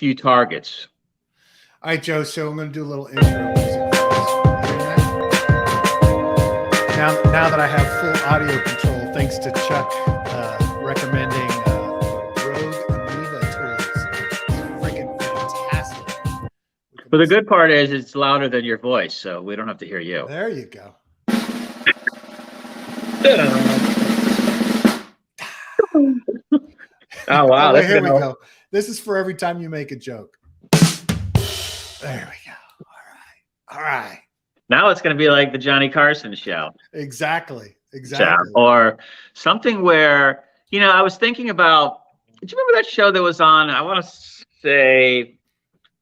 few targets. All right, Joe. So I'm going to do a little intro music. Now that I have full audio control, thanks to Chuck recommending Rogue Amoeba tools. It's freaking fantastic. But the good part is it's louder than your voice, so we don't have to hear you. There you go. Oh, wow. Oh, wait, here we go. This is for every time you make a joke. There we go. All right. Now it's going to be like the Johnny Carson show. Exactly. Or something where, I was thinking about, did you remember that show that was on, I want to say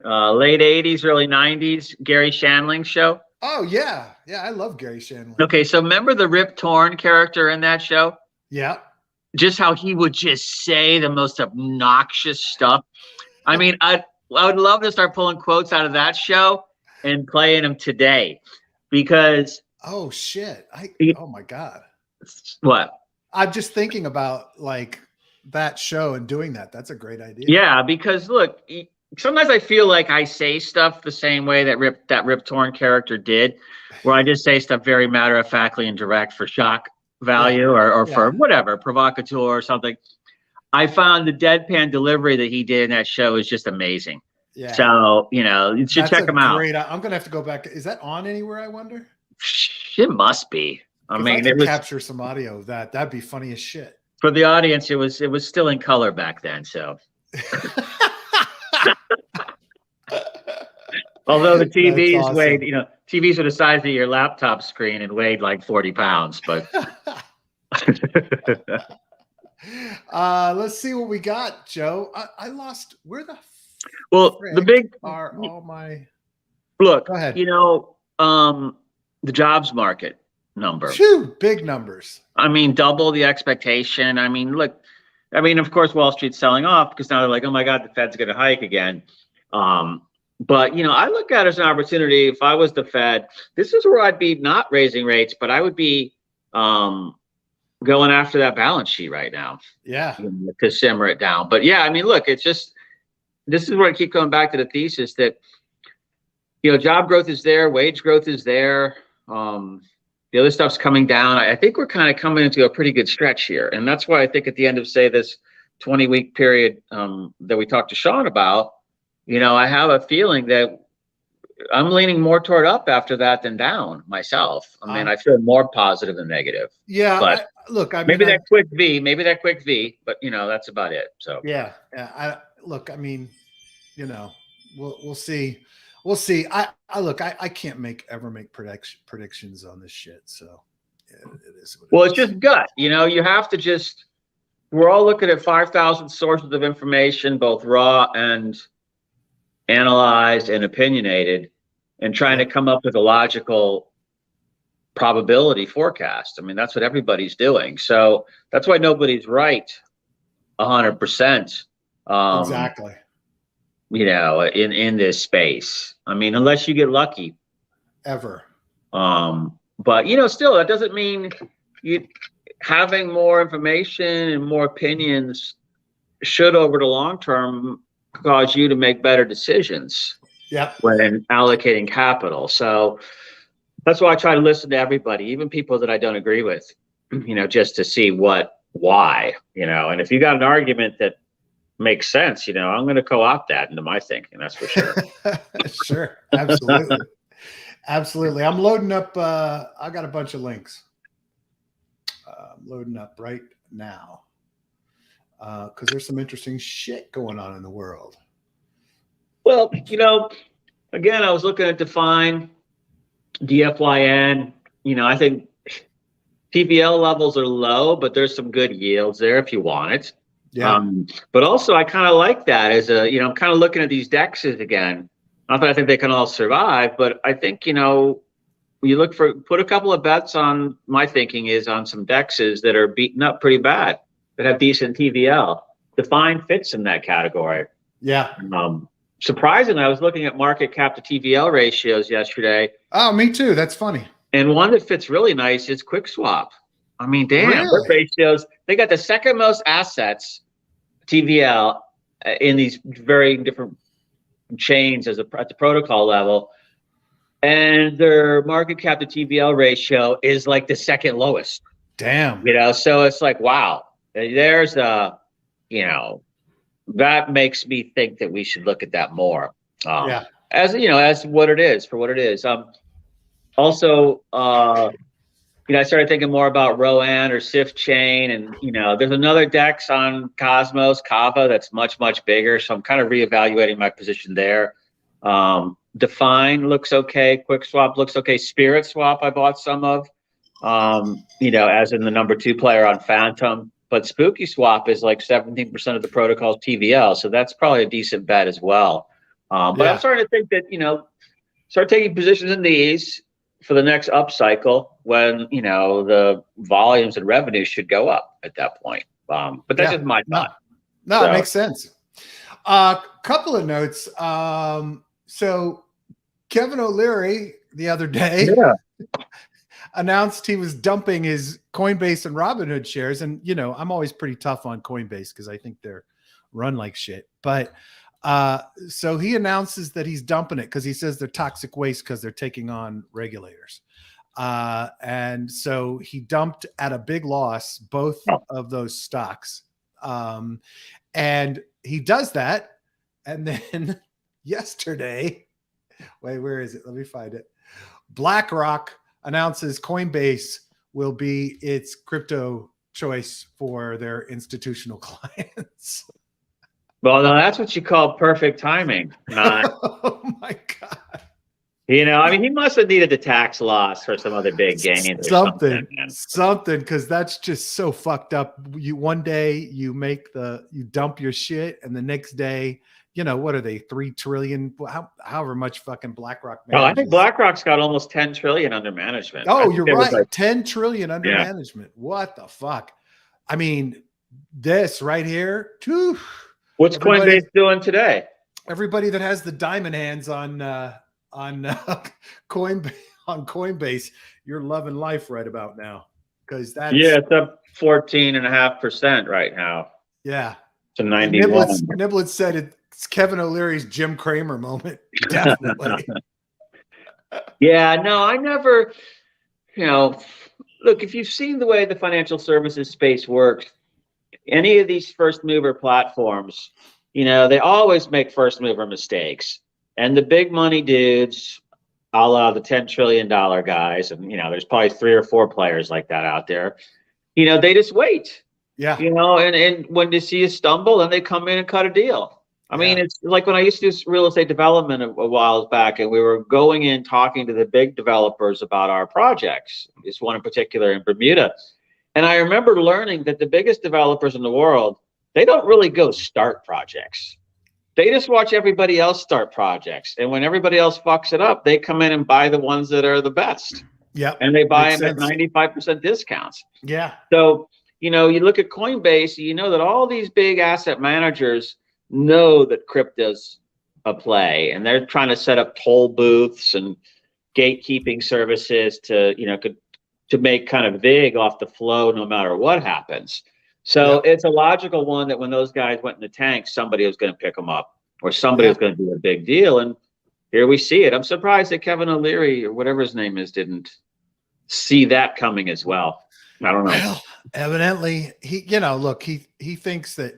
late 80s, early 90s, Gary Shandling's show? Oh, yeah. Yeah, I love Gary Shandling. Okay, so remember the Rip Torn character in that show? Yeah. Just how he would just say the most obnoxious stuff. I mean, I would love to start pulling quotes out of that show and playing them today, because oh shit! Oh my god! What? I'm just thinking about like that show and doing that. That's a great idea. Yeah, because look, sometimes I feel like I say stuff the same way that Rip Torn character did, where I just say stuff very matter of factly and direct for shock value or for whatever, provocateur or something. I found the deadpan delivery that he did in that show is just amazing. Yeah. So, you should check him out. I'm going to have to go back. Is that on anywhere, I wonder? It must be. I mean, it was capture some audio of that. That'd be funny as shit. For the audience, it was still in color back then, so. Although the TVs awesome. Weighed, TVs are the size of your laptop screen and weighed like 40 pounds, but. Let's see what we got, Joe. I lost. Where the the big are all my. Look, go ahead. The jobs market number. Phew, big numbers. I mean, double the expectation. I mean, look. I mean, of course, Wall Street's selling off because now they're like, oh my God, the Fed's going to hike again. But, I look at it as an opportunity. If I was the Fed, this is where I'd be not raising rates, but I would be going after that balance sheet right now. Yeah. To simmer it down. But yeah, I mean, look, it's just, this is where I keep coming back to the thesis that, job growth is there, wage growth is there. The other stuff's coming down. I think we're kind of coming into a pretty good stretch here. And that's why I think at the end of, say, this 20-week period that we talked to Sean about, I have a feeling that I'm leaning more toward up after that than down myself. I mean, I feel more positive than negative. Yeah. But maybe that quick V, but that's about it. So yeah. I mean, we'll see. We'll see. I can't ever make predictions on this shit. So it is. It's just gut. You have to just. We're all looking at 5,000 sources of information, both raw and analyzed and opinionated, and trying to come up with a logical probability forecast. I mean, that's what everybody's doing. So that's why nobody's right 100%. Exactly. In this space. I mean, unless you get lucky. Ever. But still, that doesn't mean having more information and more opinions should, over the long term, cause you to make better decisions. Yeah. When allocating capital. So that's why I try to listen to everybody, even people that I don't agree with, just to see why, and if you got an argument that makes sense, I'm going to co-opt that into my thinking. That's for sure. Sure. Absolutely. Absolutely. I'm loading up. I got a bunch of links. I'm loading up right now. Because there's some interesting shit going on in the world. Well, again, I was looking at Define, DFYN. I think TVL levels are low, but there's some good yields there if you want it. Yeah. But also, I kind of like that as I'm kind of looking at these dexes again. Not that I think they can all survive, but I think, you put a couple of bets on, my thinking is on some dexes that are beaten up pretty bad, that have decent TVL. Define fits in that category. Yeah. Surprisingly, I was looking at market cap to TVL ratios yesterday. Oh, me too. That's funny. And one that fits really nice is QuickSwap. I mean, damn, really? Their ratios, they got the second most assets, TVL, in these very different chains at the protocol level, and their market cap to TVL ratio is like the second lowest. Damn. So it's like, wow, there's that makes me think that we should look at that more. As what it is, for what it is. Also, I started thinking more about Rowan or Sif Chain, and there's another DEX on Cosmos, Kava, that's much, much bigger. So I'm kind of reevaluating my position there. Define looks okay. QuickSwap looks okay. Spirit Swap I bought some of, as in the number 2 player on Phantom. But Spooky Swap is like 17% of the protocol's TVL, so that's probably a decent bet as well. But I'm starting to think that start taking positions in these for the next up cycle when the volumes and revenue should go up at that point. But that's just my thought. No, it makes sense. Couple of notes. So Kevin O'Leary the other day announced he was dumping his Coinbase and Robinhood shares. And, I'm always pretty tough on Coinbase because I think they're run like shit. But so he announces that he's dumping it because he says they're toxic waste because they're taking on regulators. And so he dumped at a big loss both of those stocks. And he does that. And then yesterday, where is it? Let me find it. BlackRock announces Coinbase will be its crypto choice for their institutional clients. Well, no, that's what you call perfect timing. Oh my God. He must have needed the tax loss for some other big gain. Something, because that's just so fucked up. One day you dump your shit, and the next day, what are they, 3 trillion? However much fucking BlackRock manages. Oh, I think BlackRock's got almost 10 trillion under management. Oh, you're right. Like 10 trillion under management. What the fuck? I mean, this right here, too. What's Coinbase doing today? Everybody that has the diamond hands on Coinbase, you're loving life right about now, because that's it's up 14.5% right now. Yeah, to 91. Niblett said it's Kevin O'Leary's Jim Cramer moment. Definitely. No, I never. Look, if you've seen the way the financial services space works, any of these first mover platforms, they always make first mover mistakes. And the big money dudes, a la the $10 trillion guys, and there's probably 3 or 4 players like that out there, they just wait. Yeah. And when they see a stumble, then they come in and cut a deal. I mean, it's like when I used to do real estate development a while back, and we were going in talking to the big developers about our projects. This one in particular in Bermuda. And I remember learning that the biggest developers in the world, they don't really go start projects. They just watch everybody else start projects. And when everybody else fucks it up, they come in and buy the ones that are the best. Yeah. And they buy them at 95% discounts. Yeah. So, you look at Coinbase, that all these big asset managers know that crypto's a play, and they're trying to set up toll booths and gatekeeping services to make kind of vig off the flow no matter what happens. So it's a logical one that when those guys went in the tank, somebody was going to pick them up, or somebody was going to do a big deal. And here we see it. I'm surprised that Kevin O'Leary, or whatever his name is, didn't see that coming as well. I don't know. Well, evidently he thinks that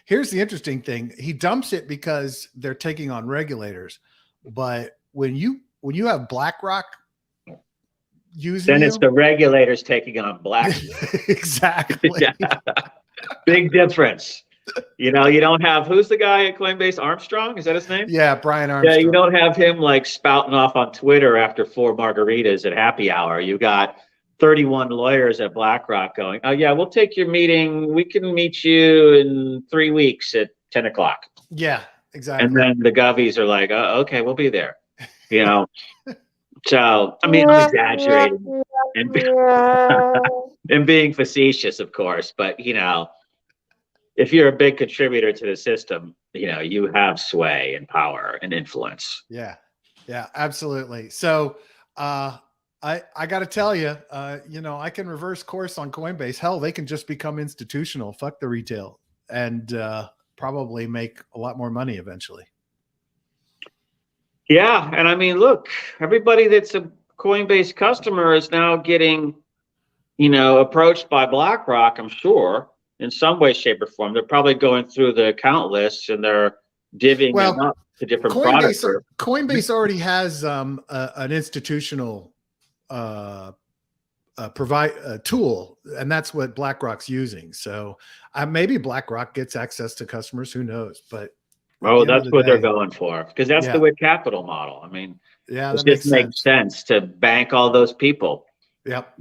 here's the interesting thing. He dumps it because they're taking on regulators. But when you have BlackRock using, then it's the regulators taking on BlackRock. Exactly. Big difference. You don't have, who's the guy at Coinbase? Armstrong? Is that his name? Yeah, Brian Armstrong. Yeah, you don't have him like spouting off on Twitter after 4 margaritas at happy hour. You got 31 lawyers at BlackRock going, oh yeah, we'll take your meeting. We can meet you in 3 weeks at 10 o'clock. Yeah, exactly. And then the govies are like, oh, okay, we'll be there. So, I mean, I'm exaggerating and being facetious, of course, but if you're a big contributor to the system, you have sway and power and influence. Yeah, absolutely. So, I got to tell you, I can reverse course on Coinbase. Hell, they can just become institutional. Fuck the retail, and probably make a lot more money eventually. Yeah, and I mean, look, everybody that's a Coinbase customer is now getting, approached by BlackRock, I'm sure, in some way, shape, or form. They're probably going through the account lists and they're divvying them Well, up to different product Coinbase groups. Coinbase already has an institutional provide a tool, and that's what BlackRock's using. So maybe BlackRock gets access to customers. Who knows? But at Oh, the end of that's the what they're day, going for, because that's the yeah, way capital model. I mean, yeah, it that just makes makes sense. sense to bank all those people. Yep.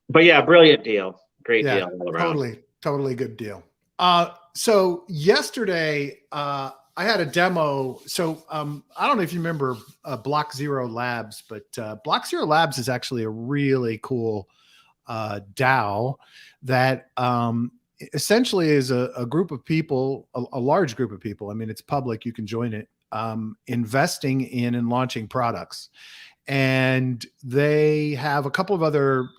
But yeah, brilliant deal. Great Yeah, deal all around. totally good deal. So yesterday, I had a demo. So I don't know if you remember Block Zero Labs, but Block Zero Labs is actually a really cool DAO that essentially is a group of people, a large group of people. I mean, it's public; you can join it. Investing in and launching products. And they have a couple of other,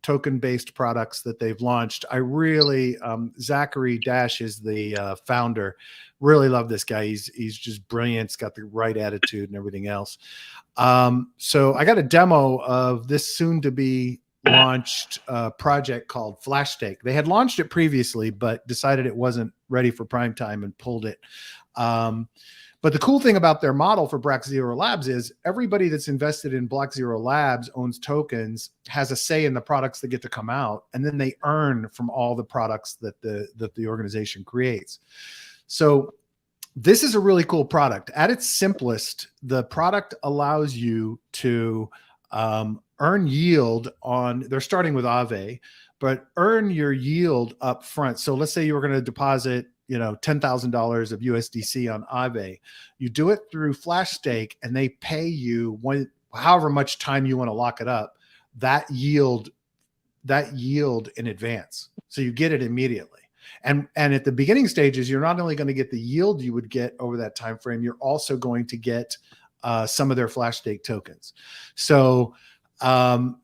token-based products that they've launched. I really, Zachary Dash is the founder. Really love this guy. He's just brilliant. He's got the right attitude and everything else. So I got a demo of this soon-to-be launched project called Flashstake. They had launched it previously, but decided it wasn't ready for prime time and pulled it. But the cool thing about their model for Block Zero Labs is everybody that's invested in Block Zero Labs owns tokens, has a say in the products that get to come out, and then they earn from all the products that the organization creates. So this is a really cool product. At its simplest, the product allows you to earn yield on, they're starting with Aave, but earn your yield up front. So let's say you were going to deposit $10,000 of USDC on Aave. You do it through Flashstake, and they pay you however much time you want to lock it up, that yield in advance. So you get it immediately. And at the beginning stages, you're not only going to get the yield you would get over that time frame, you're also going to get some of their Flashstake tokens. So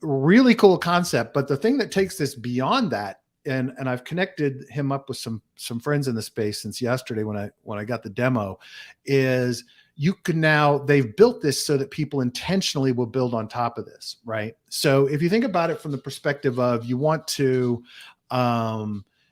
really cool concept. But the thing that takes this beyond that, and I've connected him up with some friends in the space since yesterday when I got the demo, is you can now, they've built this so that people intentionally will build on top of this, right? So if you think about it from the perspective of you want to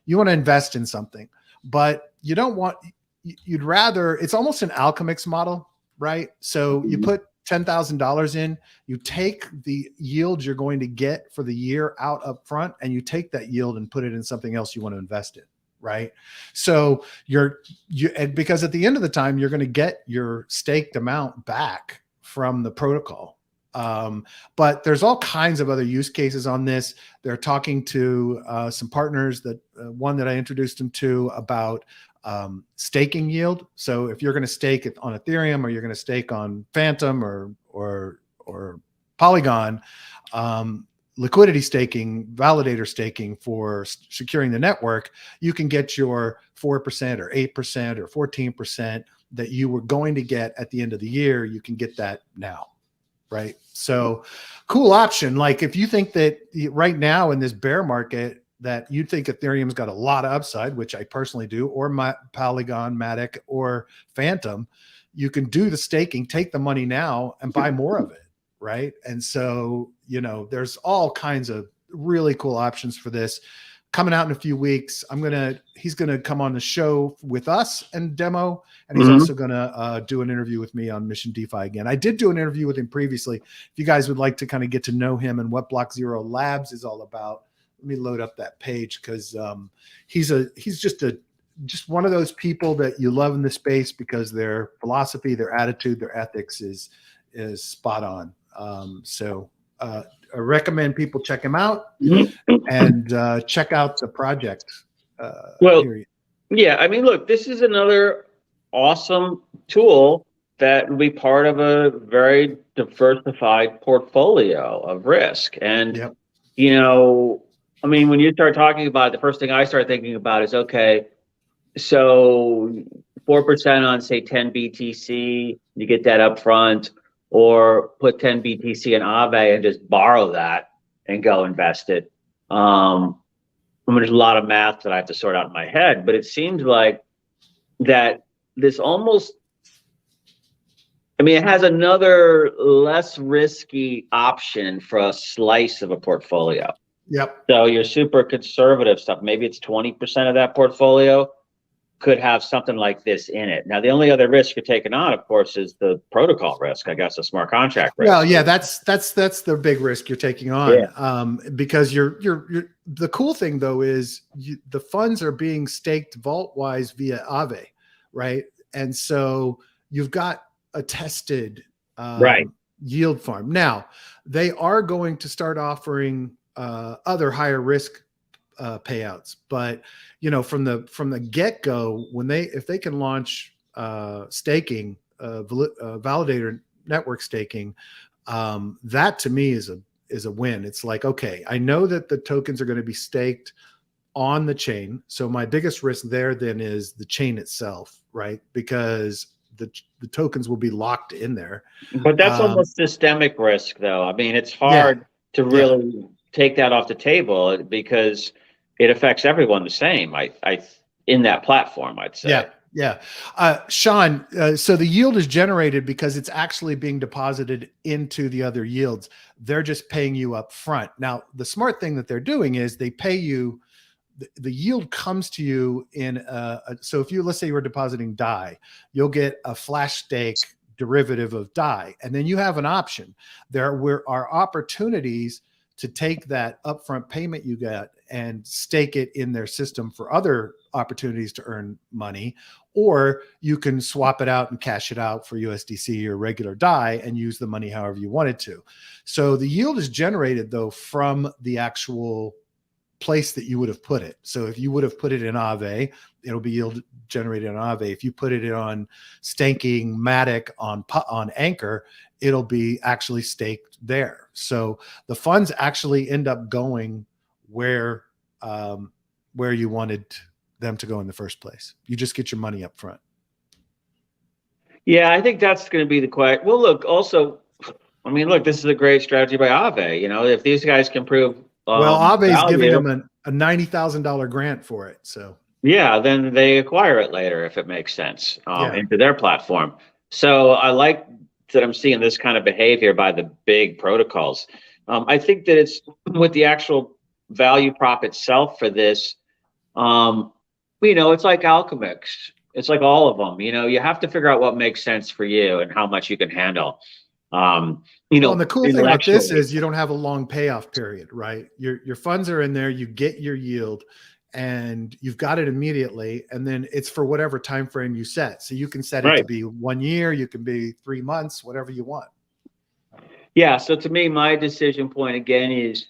invest in something, but you'd rather, it's almost an Alchemix model, right? So you put $10,000 in, you take the yield you're going to get for the year out up front, and you take that yield and put it in something else you want to invest in, right? So because at the end of the time, you're going to get your staked amount back from the protocol. But there's all kinds of other use cases on this. They're talking to some partners, that one that I introduced them to, about staking yield. So if you're going to stake it on Ethereum, or you're going to stake on Phantom or Polygon, liquidity staking, validator staking for securing the network, you can get your 4% or 8% or 14% that you were going to get at the end of the year. You can get that now, right? So cool option. Like if you think that right now in this bear market that you think Ethereum's got a lot of upside, which I personally do, or Polygon, Matic, or Phantom, you can do the staking, take the money now and buy more of it, right? And so, there's all kinds of really cool options for this. Coming out in a few weeks, he's gonna come on the show with us and demo, and he's also gonna do an interview with me on Mission DeFi again. I did do an interview with him previously. If you guys would like to kind of get to know him and what Block Zero Labs is all about, let me load up that page, because he's just one of those people that you love in the space because their philosophy, their attitude, their ethics is spot on. So I recommend people check him out and check out the project. Yeah, I mean, look, this is another awesome tool that will be part of a very diversified portfolio of risk. And, I mean, when you start talking about it, the first thing I start thinking about is, okay, so 4% on, say, 10 BTC, you get that up front, or put 10 BTC in Aave and just borrow that and go invest it. I mean, there's a lot of math that I have to sort out in my head, but it seems like that this almost I mean, it has another less risky option for a slice of a portfolio. Yep. So your super conservative stuff, maybe it's 20% of that portfolio, could have something like this in it. Now, the only other risk you're taking on, of course, is the protocol risk, I guess, the smart contract risk. Well, yeah, that's the big risk you're taking on. Because the cool thing though is the funds are being staked vault-wise via Aave, right? And so you've got a tested yield farm. Now, they are going to start offering other higher risk payouts, but from the get-go, if they can launch staking, validator network staking, that to me is a win. It's like, okay, I know that the tokens are going to be staked on the chain, so my biggest risk there then is the chain itself, right? Because the tokens will be locked in there. But that's almost systemic risk, though. I mean, it's hard to really take that off the table because it affects everyone the same. I in that platform, I'd say. Yeah. Sean, so the yield is generated because it's actually being deposited into the other yields. They're just paying you up front. Now, the smart thing that they're doing is they pay you, the yield comes to you in so if let's say you were depositing DAI, you'll get a Flashstake derivative of DAI, and then you have an option. There are opportunities to take that upfront payment you get and stake it in their system for other opportunities to earn money, or you can swap it out and cash it out for USDC or regular DAI and use the money however you wanted to. So the yield is generated though from the actual place that you would have put it. So if you would have put it in Aave, it'll be yield generated on Aave. If you put it on staking Matic on Anchor, it'll be actually staked there. So the funds actually end up going where you wanted them to go in the first place. You just get your money up front. Yeah, I think that's going to be the question. Well, look, also, I mean, look, this is a great strategy by Aave. If these guys can prove Aave is giving them a $90,000 grant for it. So yeah, then they acquire it later if it makes sense into their platform. So I like that I'm seeing this kind of behavior by the big protocols. I think that it's with the actual value prop itself for this. It's like Alchemix. It's like all of them. You have to figure out what makes sense for you and how much you can handle. And the cool thing about this is you don't have a long payoff period, right? Your funds are in there, you get your yield, and you've got it immediately, and then it's for whatever time frame you set. So you can set it to be 1 year, you can be 3 months, whatever you want. Yeah. So to me, my decision point again is,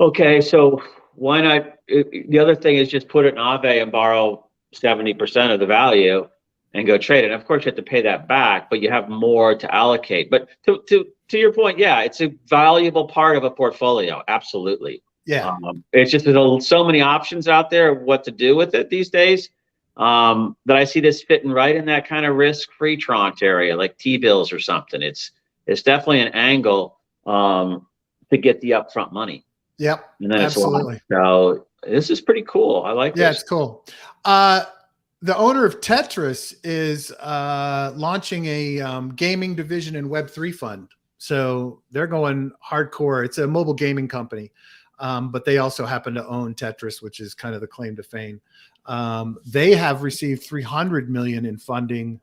okay, so why not? The other thing is just put it in Aave and borrow 70% of the value and go trade it. And of course, you have to pay that back, but you have more to allocate. But to your point, yeah, it's a valuable part of a portfolio. Absolutely. Yeah. It's just there's so many options out there of what to do with it these days that I see this fitting right in that kind of risk-free tranche area, like T-bills or something. It's definitely an angle to get the upfront money. Yep. And then absolutely. So this is pretty cool. I like this. Yeah, it's cool. The owner of Tetris is launching a gaming division in Web3 fund. So they're going hardcore. It's a mobile gaming company, but they also happen to own Tetris, which is kind of the claim to fame. They have received $300 million in funding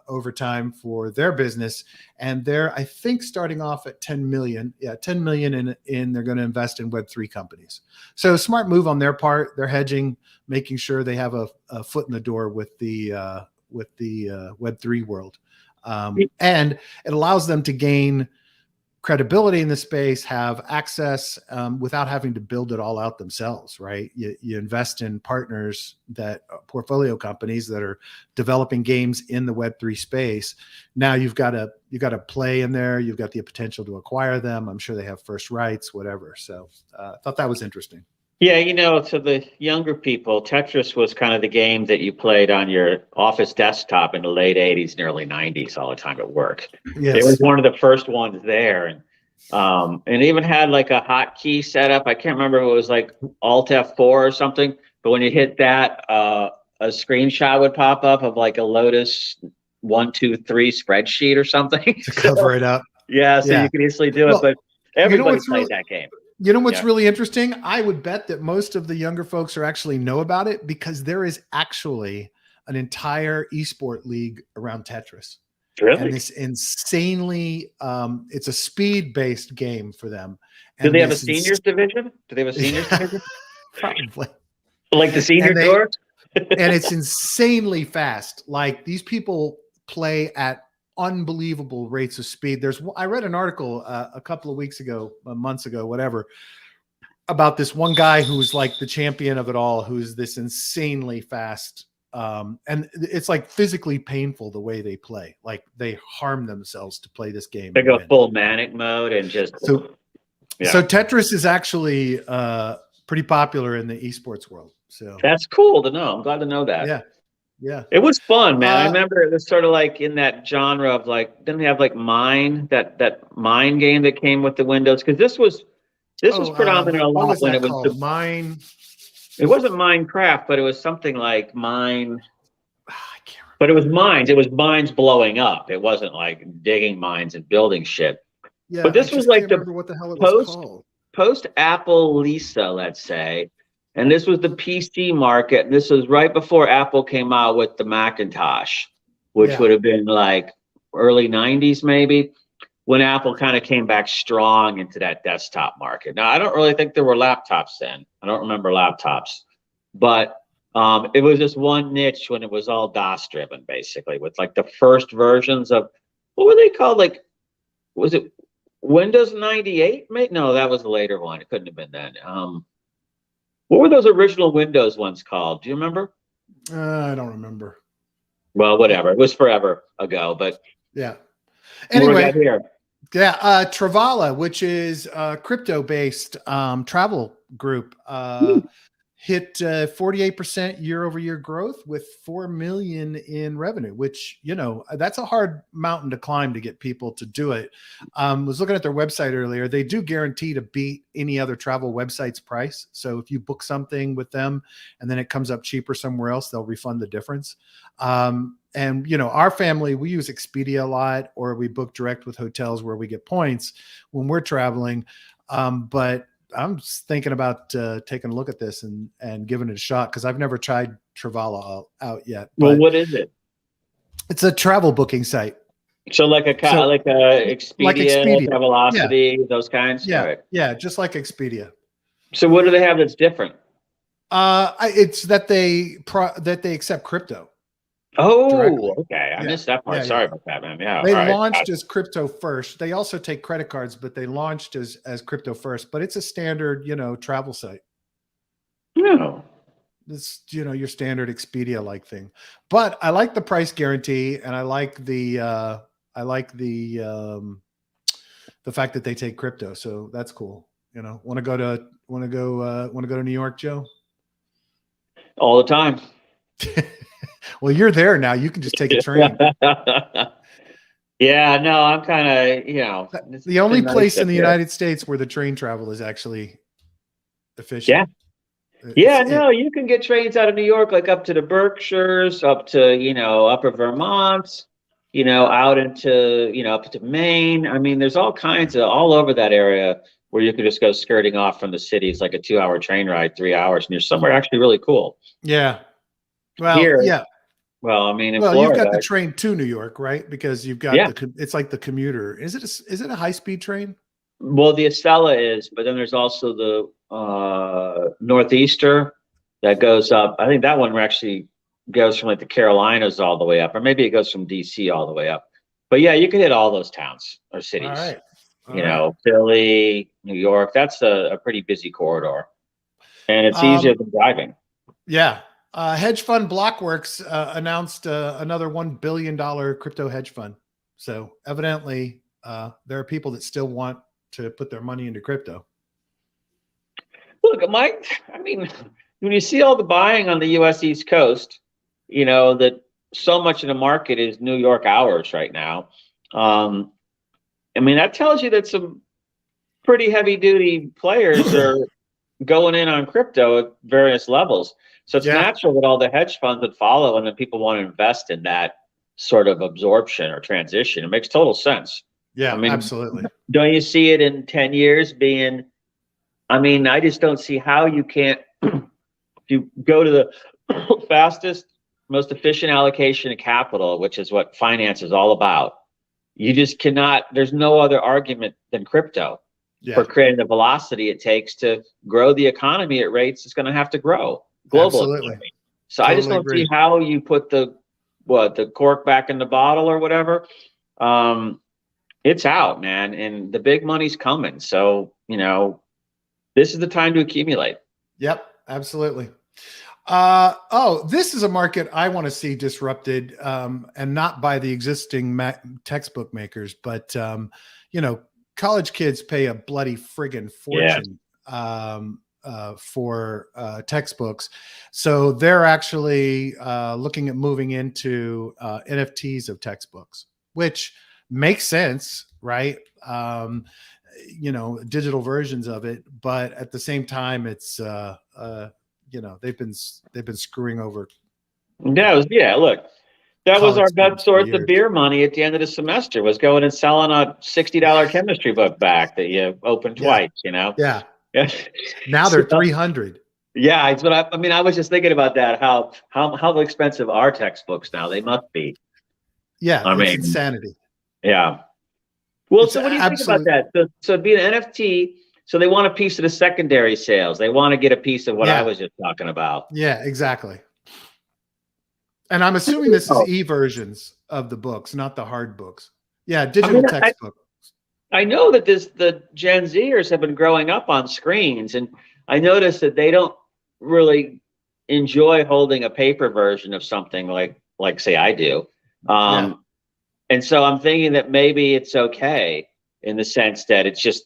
over time for their business, and they're, I think, starting off at 10 million. Yeah, 10 million in they're going to invest in Web3 companies. So smart move on their part. They're hedging, making sure they have a foot in the door with the Web3 world, and it allows them to gain credibility in the space, have access without having to build it all out themselves, right? You invest in partners, that portfolio companies that are developing games in the Web3 space. Now you've got to play in there. You've got the potential to acquire them. I'm sure they have first rights, whatever. So I thought that was interesting. Yeah, to the younger people, Tetris was kind of the game that you played on your office desktop in the late 80s and early 90s all the time at work. Yes. It was one of the first ones there. And it even had like a hotkey setup. I can't remember if it was like Alt F4 or something, but when you hit that, a screenshot would pop up of like a Lotus 1, 2, 3 spreadsheet or something to cover it up. Yeah, so you can easily do it, but everybody played that game. You know what's really interesting? I would bet that most of the younger folks are actually know about it because there is actually an entire esport league around Tetris. Really? And this insanely, it's a speed-based game for them. Do they have a seniors division? Do they have a seniors division? Probably. Like the senior tour? And it's insanely fast. Like these people play at unbelievable rates of speed. I read an article a couple of weeks ago, months ago, whatever, about this one guy who's like the champion of it all, who's this insanely fast. And it's like physically painful the way they play. Like they harm themselves to play this game. They go full manic mode and just. So Tetris is actually pretty popular in the esports world. So that's cool to know. I'm glad to know that. Yeah. Yeah. It was fun, man. I remember it was sort of like in that genre of like, didn't we have like Mine, that Mine game that came with the Windows? Because this was predominant a lot when it was Mine. It wasn't Minecraft, but it was something like Mine. I can't remember. But it was mines. It was mines blowing up. It wasn't like digging mines and building shit. Yeah. But this was like what the hell it was called. Post Apple Lisa, let's say. And this was the PC market. And this was right before Apple came out with the Macintosh, which would have been like early 90s, maybe, when Apple kind of came back strong into that desktop market. Now, I don't really think there were laptops then. I don't remember laptops. But it was just one niche when it was all DOS driven, basically, with like the first versions of, what were they called? Like, was it Windows 98? No, that was the later one. It couldn't have been then. What were those original Windows ones called? Do you remember? I don't remember. Well, whatever. It was forever ago, but yeah. Anyway, here. Yeah, Travala, which is a crypto-based travel group, hit 48% year-over-year growth with $4 million in revenue, which, you know, that's a hard mountain to climb to get people to do it. Was looking at their website earlier. They do guarantee to beat any other travel website's price. So if you book something with them and then it comes up cheaper somewhere else, they'll refund the difference. And, you know, our family, we use Expedia a lot, or we book direct with hotels where we get points when we're traveling. But I'm thinking about taking a look at this and giving it a shot, because I've never tried Travala out yet. Well, what is it? It's a travel booking site. So like a Expedia, Travelocity, those kinds? Yeah, right. Yeah, just like Expedia. So what do they have that's different? It's that they accept crypto. Oh, directly. Okay. I missed that part. Sorry about that, man. Yeah. They launched as crypto first. They also take credit cards, but they launched as crypto first. But it's a standard, you know, travel site. No. It's, you know, your standard Expedia-like thing. But I like the price guarantee, and I like the fact that they take crypto. So that's cool. You know, want to go to New York, Joe? All the time. Well, you're there now. You can just take a train. Yeah, no, I'm kind of, you know. The only place in the United States where the train travel is actually efficient. Yeah. You can get trains out of New York, like up to the Berkshires, up to, you know, upper Vermont, you know, out into, you know, up to Maine. I mean, there's all kinds of, all over that area where you can just go skirting off from the city. It's like a 2-hour train ride, 3 hours, and you're somewhere actually really cool. Yeah. Well, here, yeah. Well, I mean, in Florida, you've got the train to New York, right? Because you've got it's like the commuter. Is it a high-speed train? Well, the Estella is, but then there's also the Northeaster that goes up. I think that one actually goes from like the Carolinas all the way up, or maybe it goes from DC all the way up. But yeah, you can hit all those towns or cities. All right. You know, Philly, New York. That's a pretty busy corridor, and it's easier than driving. Yeah. Hedge fund Blockworks announced another $1 billion crypto hedge fund. So evidently, there are people that still want to put their money into crypto. Look, Mike, I mean, when you see all the buying on the U.S. East Coast, you know, that so much of the market is New York hours right now. I mean, that tells you that some pretty heavy duty players are going in on crypto at various levels. So it's natural that all the hedge funds would follow, and then people want to invest in that sort of absorption or transition. It makes total sense. Yeah, I mean, absolutely. don't you see it in 10 years being, I mean, I just don't see how you can't, if you go to the fastest, most efficient allocation of capital, which is what finance is all about, you just cannot, there's no other argument than crypto for creating the velocity it takes to grow the economy at rates it's going to have to grow, global Absolutely. economy. So I just don't see how you put the cork back in the bottle or whatever. It's out, man, and the big money's coming. So, you know, this is the time to accumulate. Yep, absolutely. This is a market I want to see disrupted, and not by the existing textbook makers, but you know, college kids pay a bloody friggin' fortune for textbooks. So they're actually looking at moving into NFTs of textbooks, which makes sense, right? You know, digital versions of it, but at the same time, it's you know, they've been screwing over. Yeah, look, that was our best source of beer money at the end of the semester, was going and selling a $60 chemistry book back that you opened twice, you know? Yeah. Now they're 300. Yeah, it's what I mean, I was just thinking about that, how expensive are textbooks now? They must be. Yeah, I mean, insanity. Yeah. Well, so what do you think about that? So it'd be an NFT. So they want a piece of the secondary sales. They want to get a piece of what I was just talking about. Yeah, exactly. And I'm assuming this is e-versions of the books, not the hard books. Yeah, digital textbook. I know that the Gen Zers have been growing up on screens, and I noticed that they don't really enjoy holding a paper version of something like say I do. And so I'm thinking that maybe it's okay in the sense that it's just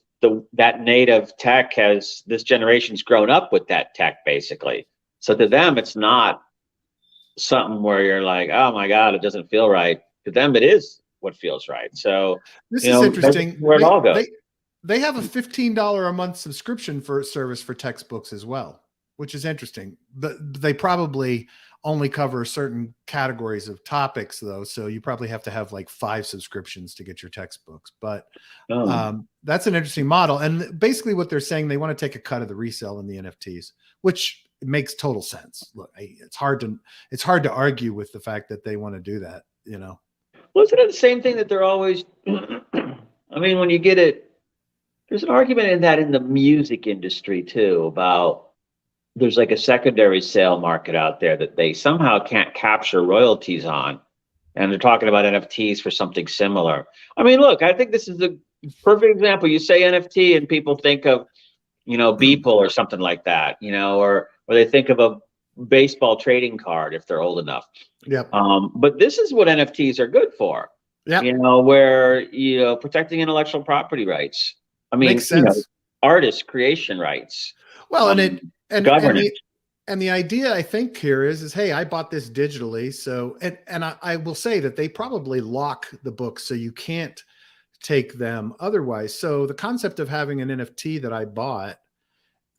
that native tech this generation's grown up with that tech basically. So to them, it's not something where you're like, oh my God, it doesn't feel right. To them, it is what feels right. So this is interesting. Where it all goes. They have a $15 a month subscription service for textbooks as well, which is interesting. But they probably only cover certain categories of topics though. So you probably have to have like 5 subscriptions to get your textbooks, but that's an interesting model. And basically what they're saying, they want to take a cut of the resale in the NFTs, which makes total sense. Look, it's hard to argue with the fact that they want to do that, you know? Well, isn't it the same thing that they're always, I mean, when you get it, there's an argument in that in the music industry too, about there's like a secondary sale market out there that they somehow can't capture royalties on. And they're talking about NFTs for something similar. I mean, look, I think this is a perfect example. You say NFT and people think of, you know, Beeple or something like that, you know, or they think of a baseball trading card if they're old enough. Yep. But this is what NFTs are good for. Yeah. You know, where, you know, protecting intellectual property rights. I mean, makes sense. You know, artist creation rights. Well, and governance. And the idea I think here is hey, I bought this digitally. So, and I will say that they probably lock the books so you can't take them otherwise. So the concept of having an NFT that I bought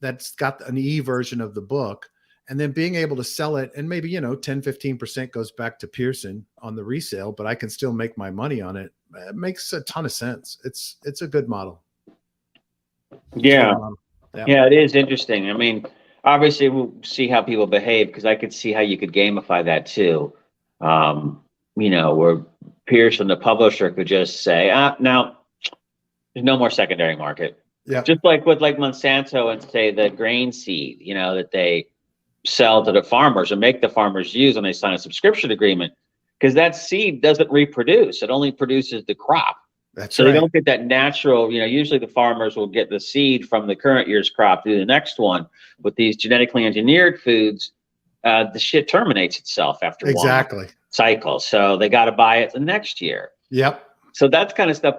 that's got an e-version of the book and then being able to sell it, and maybe, you know, 10-15% goes back to Pearson on the resale, but I can still make my money on it. It makes a ton of sense. It's a good model. Yeah. Yeah, it is interesting. I mean, obviously we'll see how people behave, because I could see how you could gamify that too. You know, where Pearson, the publisher, could just say, now there's no more secondary market. Yeah. Just like with Monsanto and say the grain seed, you know, that they sell to the farmers or make the farmers use when they sign a subscription agreement, because that seed doesn't reproduce. It only produces the crop. That's so right. They don't get that natural, you know, usually the farmers will get the seed from the current year's crop through the next one. With these genetically engineered foods, the shit terminates itself after one cycle. So they got to buy it the next year. Yep. So that's kind of stuff,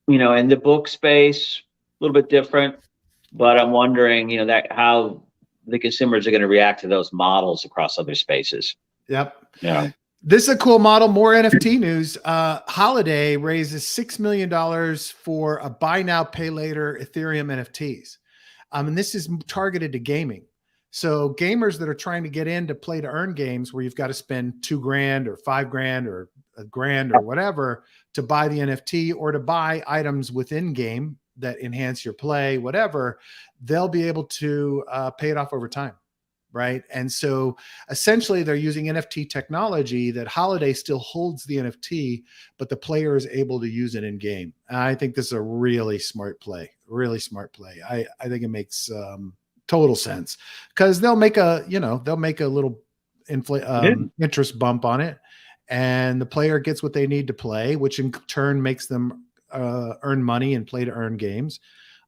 you know, in the book space, a little bit different, but I'm wondering, you know, that how the consumers are going to react to those models across other spaces. Yep. Yeah. This is a cool model. More NFT news. Holiday raises $6 million for a buy now, pay later Ethereum NFTs. And this is targeted to gaming. So gamers that are trying to get into play to earn games where you've got to spend $2,000 or $5,000 or $1,000 or whatever to buy the NFT or to buy items within game that enhance your play, whatever, they'll be able to pay it off over time. Right. And so essentially they're using NFT technology that Holiday still holds the NFT, but the player is able to use it in game. And I think this is a really smart play, really smart play. I think it makes total sense because they'll make a little interest bump on it, and the player gets what they need to play, which in turn makes them earn money and play to earn games.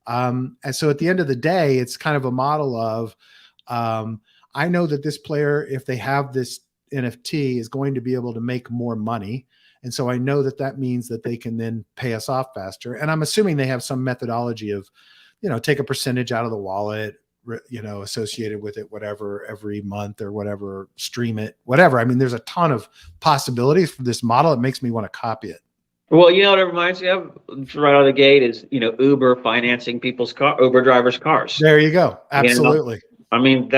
And so at the end of the day, it's kind of a model of, I know that this player, if they have this NFT, is going to be able to make more money. And so I know that that means that they can then pay us off faster. And I'm assuming they have some methodology of, take a percentage out of the wallet, associated with it, whatever, every month or whatever, stream it, whatever. I mean, there's a ton of possibilities for this model. It makes me want to copy it. Well, what it reminds me of right out of the gate is, Uber financing Uber drivers' cars. There you go. Absolutely. I mean,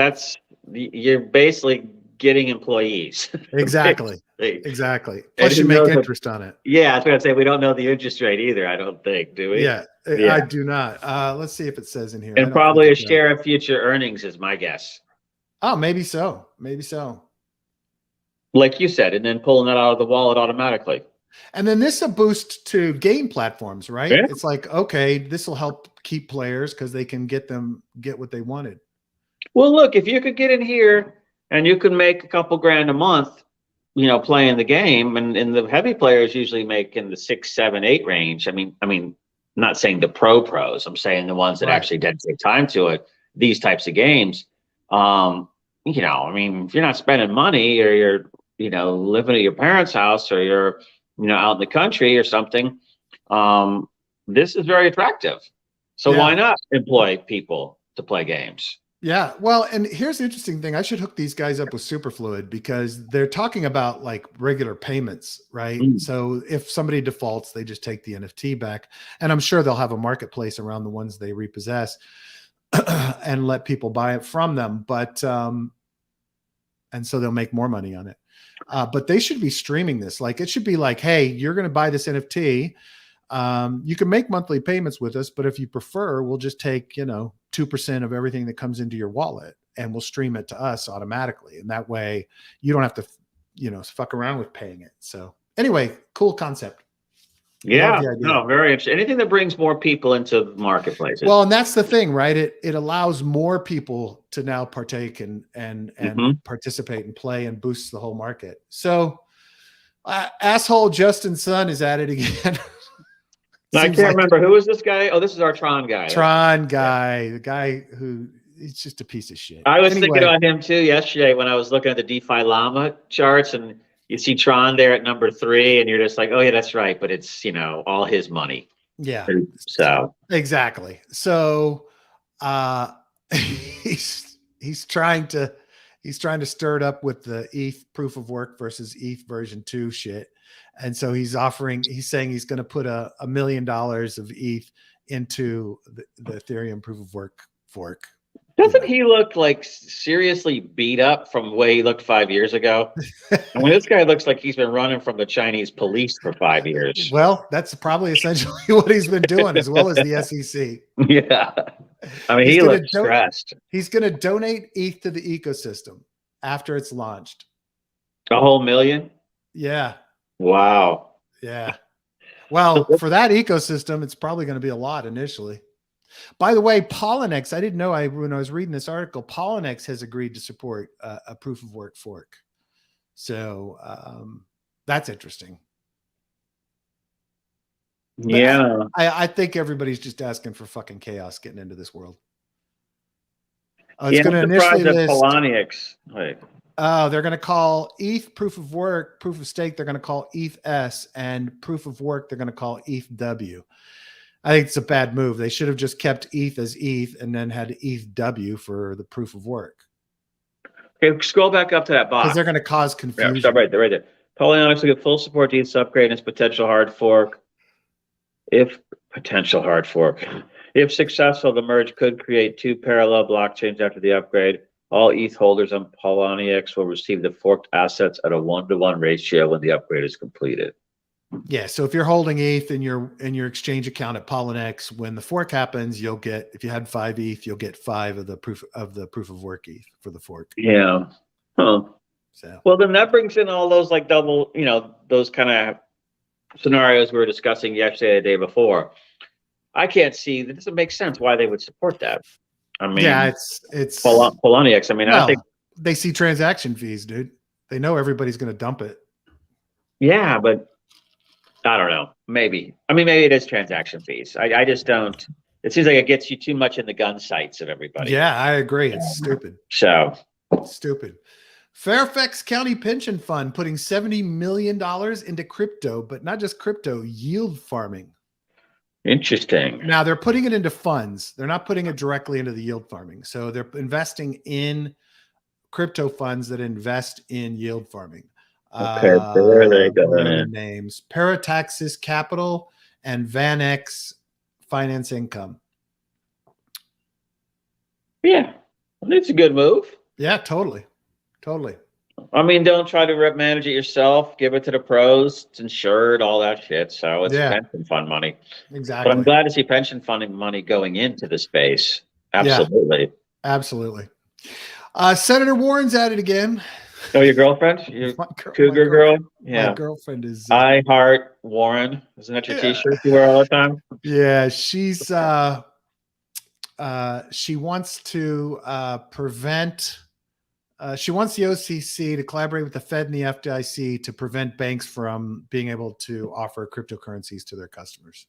you're basically getting employees. Exactly. Exactly. Plus you make interest on it. Yeah, I was going to say, we don't know the interest rate either, I don't think, do we? Yeah. I do not. Let's see if it says in here. And probably a share of future earnings is my guess. Oh, maybe so. Maybe so. Like you said, and then pulling that out of the wallet automatically. And then this is a boost to game platforms, right? Yeah. It's like, okay, this will help keep players because they can get what they wanted. Well, look, if you could get in here and you can make a couple grand a month, playing the game, and the heavy players usually make in the 6, 7, 8 range. I mean, not saying the pros. I'm saying the ones that actually dedicate time to it. These types of games. If you're not spending money, or you're, living at your parents' house, or you're, out in the country or something, this is very attractive. So why not employ people to play games? Yeah. Well, and here's the interesting thing. I should hook these guys up with Superfluid because they're talking about like regular payments, right? So if somebody defaults, they just take the NFT back. And I'm sure they'll have a marketplace around the ones they repossess and let people buy it from them. But, and so they'll make more money on it. But they should be streaming this. Like, it should be like, hey, you're going to buy this NFT. You can make monthly payments with us, but if you prefer, we'll just take, 2% of everything that comes into your wallet and we'll stream it to us automatically. And that way you don't have to, fuck around with paying it. So anyway, cool concept. Yeah, no, very interesting. Anything that brings more people into marketplaces. Well, and that's the thing, right? It allows more people to now partake and participate and play and boosts the whole market. So asshole Justin Sun is at it again. I can't remember. Who is this guy? Oh, this is our Tron guy. The guy who, he's just a piece of shit. I was thinking about him too yesterday when I was looking at the DeFi Llama charts, and you see Tron there at number 3, and you're just like, oh yeah, that's right. But it's, all his money. Yeah. So exactly. So he's trying to stir it up with the ETH proof of work versus ETH version 2 shit. And so he's saying he's going to put $1 million of ETH into the Ethereum proof of work fork. Doesn't he look like seriously beat up from the way he looked 5 years ago? I mean, this guy looks like he's been running from the Chinese police for 5 years. Well, that's probably essentially what he's been doing, as well as the SEC. Yeah. I mean, he looks stressed. He's going to donate ETH to the ecosystem after it's launched. A whole million? Yeah. Wow. Yeah. Well, for that ecosystem, it's probably going to be a lot initially. By the way, Paulinex, I didn't know when I was reading this article, Paulinex has agreed to support a proof of work fork. So that's interesting. But yeah. I think everybody's just asking for fucking chaos getting into this world. It's going to initially list Paulinex. Wait. They're going to call ETH proof of work, proof of stake, they're going to call ETH S, and proof of work, they're going to call ETH W. I think it's a bad move. They should have just kept ETH as ETH and then had ETH W for the proof of work. Okay, scroll back up to that box. Because they're going to cause confusion. Yeah, right there. Paulinex will get full support to ETH's upgrade and its potential hard fork. If successful, the merge could create 2 parallel blockchains after the upgrade. All ETH holders on Paulinex will receive the forked assets at a 1-to-1 ratio when the upgrade is completed. Yeah. So if you're holding ETH in your exchange account at Paulinex, when the fork happens, you'll get, if you had 5 ETH, you'll get 5 of the proof of work ETH for the fork. Yeah. Huh. So well, then that brings in all those like double, those kind of scenarios we were discussing yesterday, the day before. I can't see that doesn't make sense why they would support that. I mean, yeah, it's Paulinex. I mean, I think they see transaction fees, dude. They know everybody's going to dump it. Yeah, but I don't know. Maybe. I mean, maybe it is transaction fees. I just don't. It seems like it gets you too much in the gun sights of everybody. Yeah, I agree. It's stupid. So stupid. Fairfax County Pension Fund putting $70 million into crypto, but not just crypto, yield farming. Interesting. Now they're putting it into funds. They're not putting it directly into the yield farming. So they're investing in crypto funds that invest in yield farming. Okay, where are they going in? Names: Parataxis Capital and VanEck Finance Income. Yeah, it's a good move. Yeah, totally. Totally. I mean, don't try to manage it yourself. Give it to the pros. It's insured, all that shit. So it's pension fund money. Exactly. But I'm glad to see pension fund money going into the space. Absolutely. Yeah, absolutely. Senator Warren's at it again. Oh, your girlfriend? Your cougar girl? Yeah. My girlfriend is. I heart Warren. Isn't that your t-shirt you wear all the time? Yeah, she's. She wants to prevent. She wants the OCC to collaborate with the Fed and the FDIC to prevent banks from being able to offer cryptocurrencies to their customers.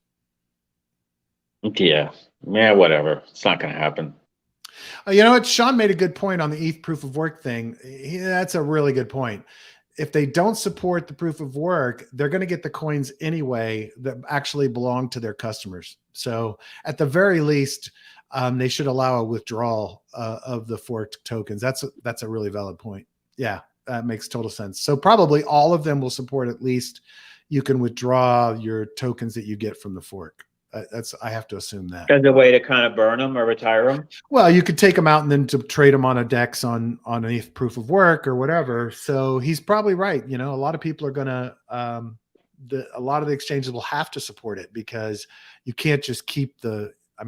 Yeah, whatever. It's not going to happen. You know what? Sean made a good point on the ETH proof of work thing. That's a really good point. If they don't support the proof of work, they're going to get the coins anyway that actually belong to their customers. So at the very least, they should allow a withdrawal of the forked tokens. That's a really valid point. Yeah, that makes total sense. So probably all of them will support at least you can withdraw your tokens that you get from the fork. I have to assume that. As a way to kind of burn them or retire them? Well, you could take them out and then to trade them on a DEX on an ETH proof of work or whatever. So he's probably right. A lot of people are going to, a lot of the exchanges will have to support it because you can't just keep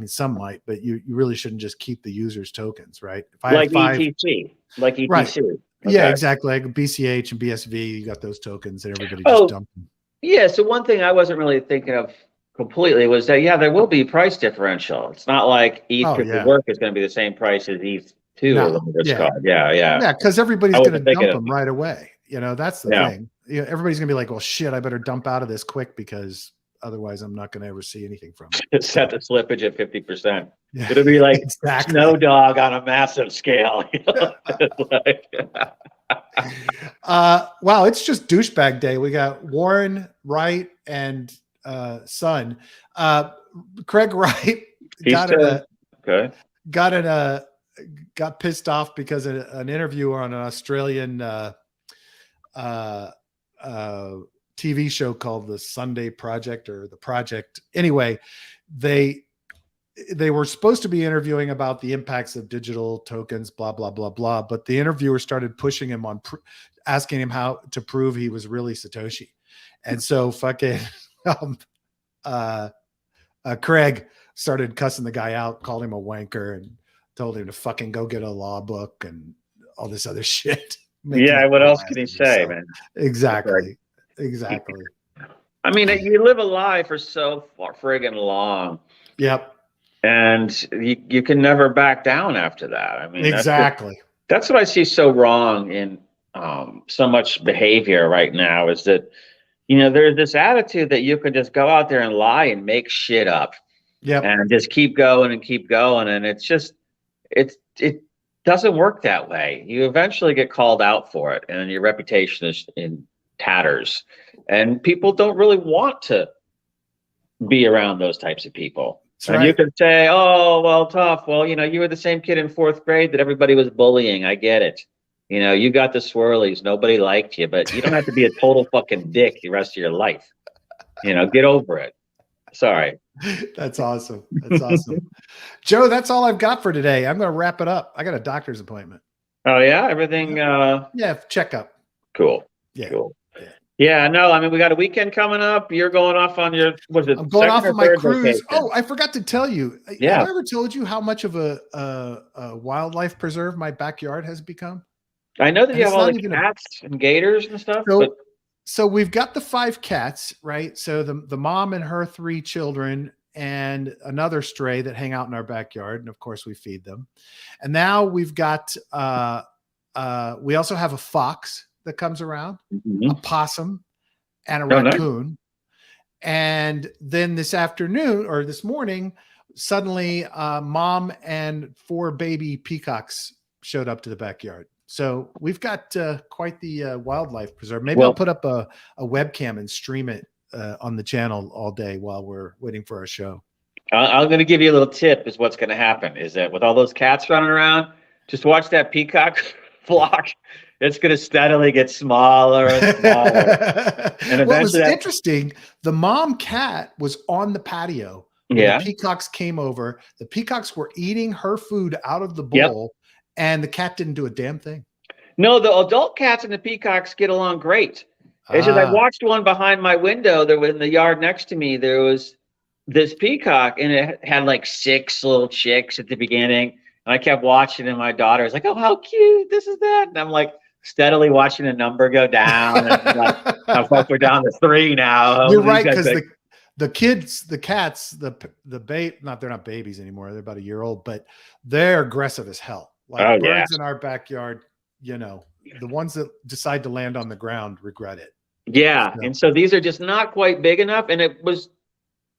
some might, but you really shouldn't just keep the users' tokens, right? If I like ETC, Right. Okay. Yeah, exactly. Like BCH and BSV, you got those tokens and everybody just dumped them. Yeah. So one thing I wasn't really thinking of completely was that, there will be price differential. It's not like ETH proof of work is going to be the same price as ETH2 or whatever it's called. Yeah. Yeah, because everybody's going to dump them right away. That's the thing. Everybody's going to be like, well, shit, I better dump out of this quick because otherwise I'm not going to ever see anything from it. Set the slippage at 50%. Yeah, it'll be like Snow Dog on a massive scale. Wow, it's just douchebag day. We got Warren, Wright, and son. Craig Wright got pissed off because an interview on an Australian TV show called The Sunday Project or The Project. Anyway, they were supposed to be interviewing about the impacts of digital tokens, blah, blah, blah, blah. But the interviewer started pushing him on, asking him how to prove he was really Satoshi. And so fucking Craig started cussing the guy out, called him a wanker and told him to fucking go get a law book and all this other shit. Yeah, what else can he say, man? Exactly. I mean, you live a lie for so friggin' long. Yep. And you can never back down after that. I mean, exactly. That's what I see so wrong in so much behavior right now is that, there's this attitude that you can just go out there and lie and make shit up. Yep. And just keep going and keep going. And it's just, it doesn't work that way. You eventually get called out for it and your reputation is in tatters. And people don't really want to be around those types of people. That's and right. You could say, oh, well, tough. Well, you were the same kid in 4th grade that everybody was bullying. I get it. You got the swirlies. Nobody liked you, but you don't have to be a total fucking dick the rest of your life. Get over it. Sorry. That's awesome. Joe, that's all I've got for today. I'm going to wrap it up. I got a doctor's appointment. Oh yeah, everything. Yeah, checkup. Cool. Yeah. Cool. Yeah. Yeah, no, I mean, we got a weekend coming up. You're going off on your, was it I'm going second off or of my third cruise. vacation? Oh, I forgot to tell you. Yeah. Have I ever told you how much of a wildlife preserve my backyard has become? I know that And you it's have all not the even cats and gators and stuff, so. but So we've got the 5 cats, right? So the mom and her 3 children and another stray that hang out in our backyard, and of course we feed them. And now we've got we also have a fox that comes around, a possum, and a raccoon. And then this afternoon or this morning, suddenly mom and 4 baby peacocks showed up to the backyard. So we've got quite the wildlife preserve. Maybe I'll put up a webcam and stream it on the channel all day while we're waiting for our show. I'm going to give you a little tip is what's going to happen is that with all those cats running around, just watch that peacock flock. It's going to steadily get smaller and smaller. And what was interesting, the mom cat was on the patio when the peacocks came over. The peacocks were eating her food out of the bowl, and the cat didn't do a damn thing. No, the adult cats and the peacocks get along great. It's just I watched one behind my window. There was in the yard next to me. There was this peacock, and it had like 6 little chicks at the beginning. And I kept watching, and my daughter was like, "Oh, how cute! This is that." And I'm like steadily watching the number go down. And like, we're down to 3 now. You're right, because the kids, the cats, the babe, they're not babies anymore. They're about a year old, but they're aggressive as hell. Like birds in our backyard, you know, the ones that decide to land on the ground regret it. Yeah, and so these are just not quite big enough. And it was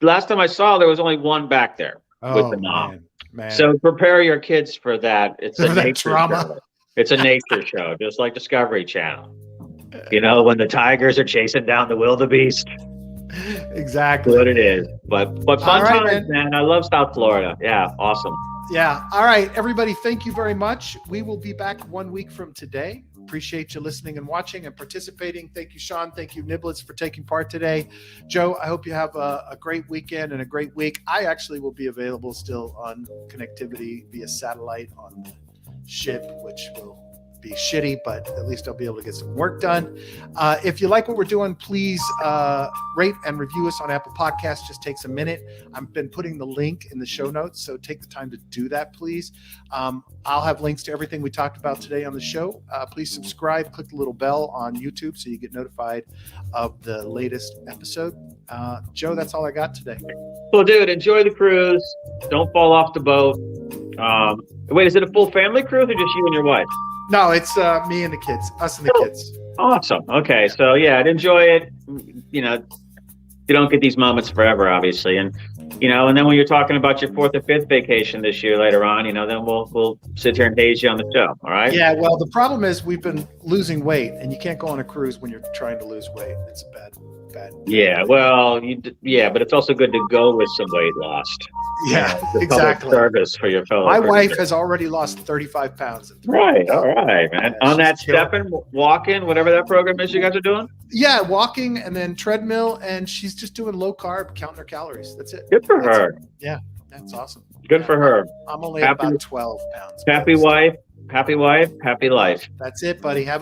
last time I saw there was only 1 back there with the mom. Man. So prepare your kids for that. It's a nature show. It's a nature show, just like Discovery Channel. You know, when the tigers are chasing down the wildebeest. Exactly. What it is. But fun times, man. I love South Florida. Yeah, awesome. Yeah. All right, everybody, thank you very much. We will be back 1 week from today. Appreciate you listening and watching and participating. Thank you, Sean. Thank you, Niblets, for taking part today. Joe, I hope you have a great weekend and a great week. I actually will be available still on connectivity via satellite on the ship, which will be shitty, but at least I'll be able to get some work done. If you like what we're doing, please rate and review us on Apple Podcasts. Just takes a minute. I've been putting the link in the show notes, so take the time to do that, please. I'll have links to everything we talked about today on the show. Please subscribe, click the little bell on YouTube so you get notified of the latest episode. Joe, that's all I got today. Well, dude, enjoy the cruise. Don't fall off the boat. Wait, is it a full family cruise or just you and your wife? No, it's me and the kids, us and the kids. Awesome. Okay. So yeah, enjoy it. You know, you don't get these moments forever, obviously. And, you know, and then when you're talking about your 4th or 5th vacation this year later on, you know, then we'll sit here and haze you on the show. All right. Yeah. Well, the problem is we've been losing weight, and you can't go on a cruise when you're trying to lose weight. It's a bad. Yeah. Well, but it's also good to go with some weight lost. Yeah, exactly. Service for your fellow. My wife has already lost 35 pounds. Right. All right, man. On that stepping, walking, whatever that program is you guys are doing? Yeah, walking and then treadmill, and she's just doing low carb, counting her calories. That's it. Good for her. Yeah, that's awesome. Good for her. I'm only about 12 pounds. Happy wife, happy life. That's it, buddy. Have a